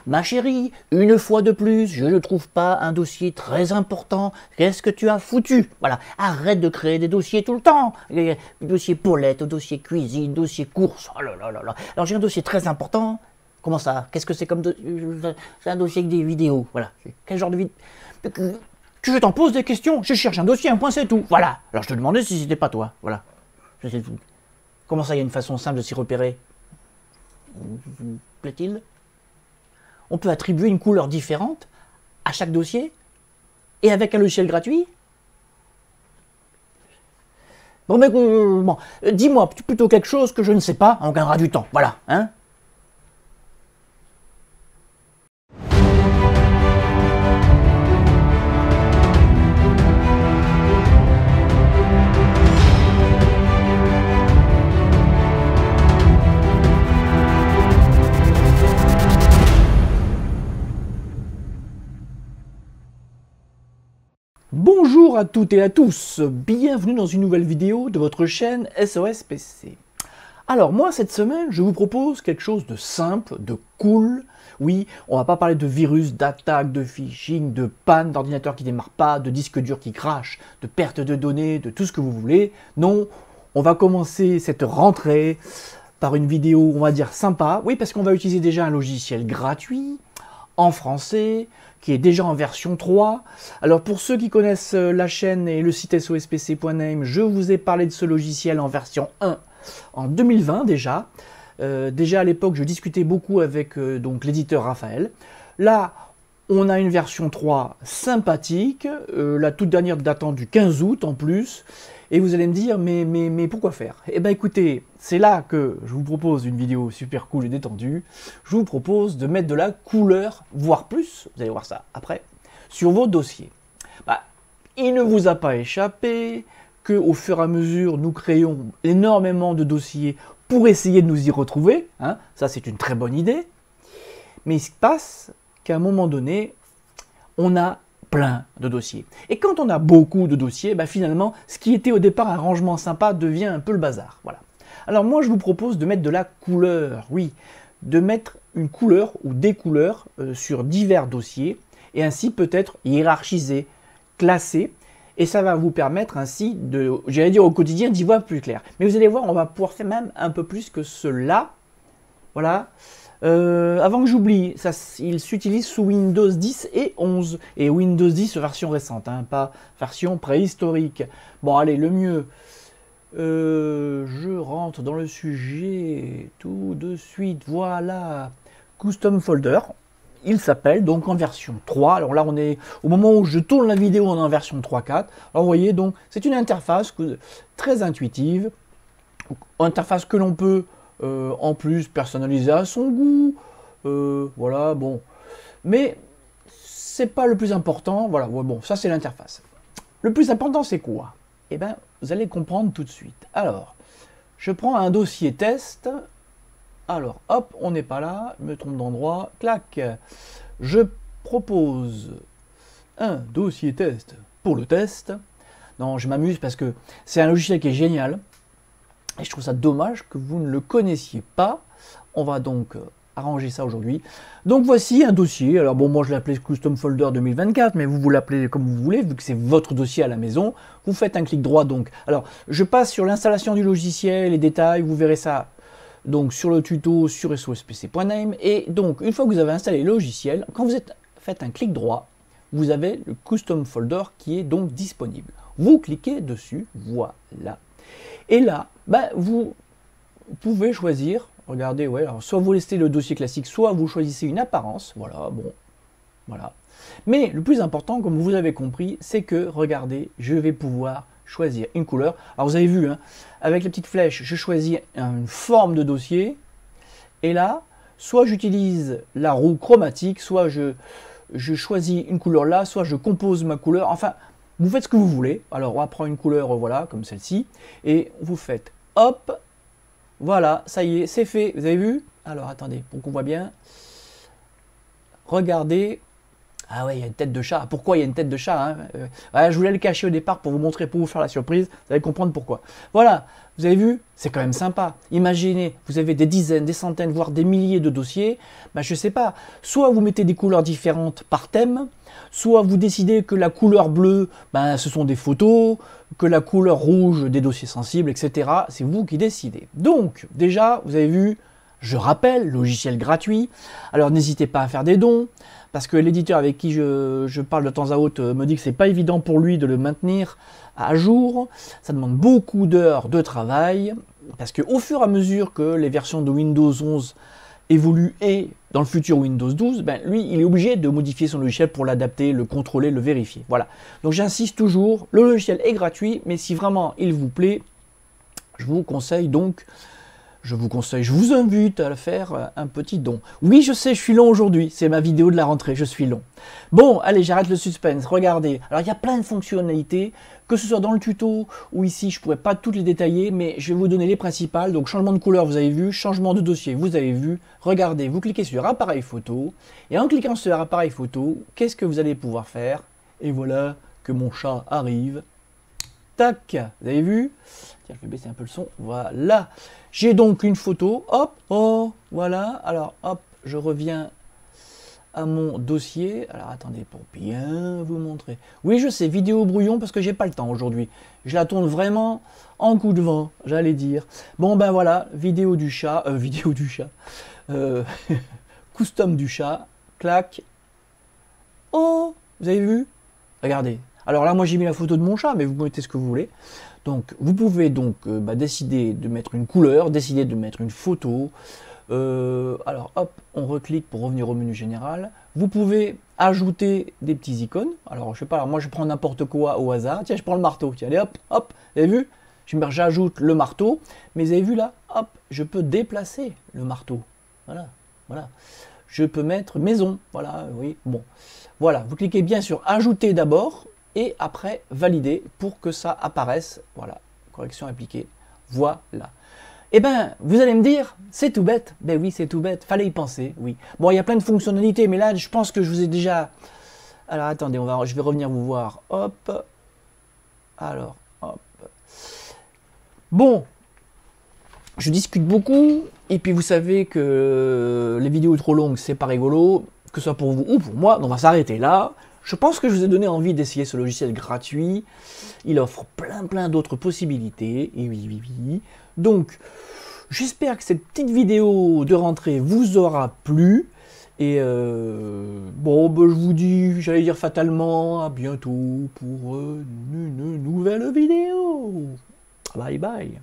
Ma chérie, une fois de plus, je ne trouve pas un dossier très important. Qu'est-ce que tu as foutu? Voilà, arrête de créer des dossiers tout le temps. Dossier Paulette, dossier cuisine, dossier course. Oh là là là là. Alors j'ai un dossier très important. Comment ça? Qu'est-ce que c'est comme c'est un dossier avec des vidéos. Voilà. Quel genre de vidéo? Que je t'en pose des questions. Je cherche un dossier, un point, c'est tout. Voilà. Alors je te demandais si c'était pas toi. Voilà. C'est tout. Comment ça, il y a une façon simple de s'y repérer? Plaît-il? On peut attribuer une couleur différente à chaque dossier et avec un logiciel gratuit. Bon, mais bon, dis-moi plutôt quelque chose que je ne sais pas, on gagnera du temps. Voilà, hein? Bonjour à toutes et à tous, bienvenue dans une nouvelle vidéo de votre chaîne SOS PC. Alors moi cette semaine je vous propose quelque chose de simple, de cool. Oui, on va pas parler de virus, d'attaque, de phishing, de panne d'ordinateur qui démarre pas, de disque dur qui crache, de perte de données, de tout ce que vous voulez. Non, on va commencer cette rentrée par une vidéo on va dire sympa. Oui, parce qu'on va utiliser déjà un logiciel gratuit, en français, qui est déjà en version 3. Alors pour ceux qui connaissent la chaîne et le site sospc.name, je vous ai parlé de ce logiciel en version 1 en 2020 déjà. Déjà à l'époque, je discutais beaucoup avec donc l'éditeur Raphaël. Là, on a une version 3 sympathique, la toute dernière datant du 15 août en plus. Et vous allez me dire, mais pourquoi faire? Eh bien écoutez, c'est là que je vous propose une vidéo super cool et détendue. Je vous propose de mettre de la couleur, voire plus, vous allez voir ça après, sur vos dossiers. Bah, il ne vous a pas échappé qu'au fur et à mesure, nous créons énormément de dossiers pour essayer de nous y retrouver. Hein. Ça, c'est une très bonne idée. Mais il se passe qu'à un moment donné, on a plein de dossiers. Et quand on a beaucoup de dossiers, bah finalement, ce qui était au départ un rangement sympa devient un peu le bazar. Voilà. Alors moi, je vous propose de mettre de la couleur. Oui, de mettre une couleur ou des couleurs sur divers dossiers et ainsi peut-être hiérarchiser, classer. Et ça va vous permettre ainsi de, j'allais dire au quotidien, d'y voir plus clair. Mais vous allez voir, on va pouvoir faire même un peu plus que cela. Voilà. Avant que j'oublie, il s'utilise sous Windows 10 et 11. Et Windows 10 version récente, hein, pas version préhistorique. Bon, allez, le mieux. Je rentre dans le sujet tout de suite. Voilà. Custom Folder. Il s'appelle donc en version 3. Alors là, on est au moment où je tourne la vidéo, on est en version 3.4. Alors vous voyez, donc c'est une interface très intuitive. Interface que l'on peut en plus personnaliser à son goût. Voilà, bon. Mais c'est pas le plus important. Voilà, ouais, bon, ça c'est l'interface. Le plus important, c'est quoi? Eh bien, vous allez comprendre tout de suite. Alors, je prends un dossier test. Alors, hop, on n'est pas là, je me trompe d'endroit, clac. Je propose un dossier test pour le test. Non, je m'amuse parce que c'est un logiciel qui est génial. Et je trouve ça dommage que vous ne le connaissiez pas. On va donc arranger ça aujourd'hui. Donc voici un dossier. Alors bon, moi je l'appelais Custom Folder 2024, mais vous l'appelez comme vous voulez, vu que c'est votre dossier à la maison. Vous faites un clic droit donc. Alors, je passe sur l'installation du logiciel, les détails, vous verrez ça donc sur le tuto sur sospc.name. Et donc, une fois que vous avez installé le logiciel, quand vous faites un clic droit, vous avez le Custom Folder qui est donc disponible. Vous cliquez dessus, voilà. Et là, bah, vous pouvez choisir, regardez, ouais, alors soit vous laissez le dossier classique, soit vous choisissez une apparence, voilà, bon, voilà. Mais le plus important, comme vous avez compris, c'est que, regardez, je vais pouvoir choisir une couleur. Alors vous avez vu, hein, avec la petite flèche, je choisis une forme de dossier, et là, soit j'utilise la roue chromatique, soit je choisis une couleur là, soit je compose ma couleur, enfin, vous faites ce que vous voulez. Alors on va prendre une couleur, voilà, comme celle-ci, et vous faites hop, voilà, ça y est, c'est fait. Vous avez vu? Alors attendez, pour qu'on voit bien. Regardez, Ah ouais, il y a une tête de chat. Pourquoi il y a une tête de chat, hein ouais, je voulais le cacher au départ pour vous montrer, pour vous faire la surprise. Vous allez comprendre pourquoi. Voilà, vous avez vu, c'est quand même sympa. Imaginez, vous avez des dizaines, des centaines, voire des milliers de dossiers. Ben, je sais pas, soit vous mettez des couleurs différentes par thème, soit vous décidez que la couleur bleue, ben, ce sont des photos, que la couleur rouge, des dossiers sensibles, etc. C'est vous qui décidez. Donc, déjà, vous avez vu, je rappelle, logiciel gratuit. Alors, n'hésitez pas à faire des dons. Parce que l'éditeur avec qui je parle de temps à autre me dit que c'est pas évident pour lui de le maintenir à jour. Ça demande beaucoup d'heures de travail. Parce qu'au fur et à mesure que les versions de Windows 11 évoluent et dans le futur Windows 12, ben lui, il est obligé de modifier son logiciel pour l'adapter, le contrôler, le vérifier. Voilà. Donc j'insiste toujours, le logiciel est gratuit, mais si vraiment il vous plaît, je vous conseille donc... Je vous invite à faire un petit don. Oui, je sais, je suis long aujourd'hui. C'est ma vidéo de la rentrée, je suis long. Bon, allez, j'arrête le suspense. Regardez. Alors, il y a plein de fonctionnalités, que ce soit dans le tuto ou ici, je ne pourrais pas toutes les détailler, mais je vais vous donner les principales. Donc, changement de couleur, vous avez vu. Changement de dossier, vous avez vu. Regardez, vous cliquez sur appareil photo. Et en cliquant sur appareil photo, qu'est-ce que vous allez pouvoir faire? Et voilà que mon chat arrive. Tac, vous avez vu? Tiens, je vais baisser un peu le son. Voilà. J'ai donc une photo. Hop, oh, voilà. Alors, hop, je reviens à mon dossier. Alors, attendez, pour bien vous montrer. Oui, je sais, vidéo brouillon parce que j'ai pas le temps aujourd'hui. Je la tourne vraiment en coup de vent, j'allais dire. Bon, ben voilà, vidéo du chat. Custom du chat. Clac. Oh, vous avez vu? Regardez. Alors là, moi, j'ai mis la photo de mon chat, mais vous mettez ce que vous voulez. Donc, vous pouvez donc décider de mettre une couleur, décider de mettre une photo. Alors, hop, on reclique pour revenir au menu général. Vous pouvez ajouter des petits icônes. Alors, je sais pas, alors moi, je prends n'importe quoi au hasard. Tiens, je prends le marteau. Tiens, allez, hop, hop, vous avez vu? J'ajoute le marteau. Mais vous avez vu là? Hop, je peux déplacer le marteau. Voilà, voilà. Je peux mettre maison. Voilà, oui, bon. Voilà, vous cliquez bien sur ajouter d'abord. Et après, valider pour que ça apparaisse. Voilà, correction appliquée. Voilà. Eh bien, vous allez me dire, c'est tout bête. Ben oui, c'est tout bête. Fallait y penser, oui. Bon, il y a plein de fonctionnalités, mais là, je pense que je vous ai déjà... Alors, attendez, je vais revenir vous voir. Hop. Alors, hop. Bon, je discute beaucoup. Et puis, vous savez que les vidéos trop longues, c'est pas rigolo. Que ce soit pour vous ou pour moi. Donc, on va s'arrêter là. Je pense que je vous ai donné envie d'essayer ce logiciel gratuit. Il offre plein d'autres possibilités. Et oui. Donc, j'espère que cette petite vidéo de rentrée vous aura plu. Et bon, ben, je vous dis, j'allais dire fatalement, à bientôt pour une nouvelle vidéo. Bye bye.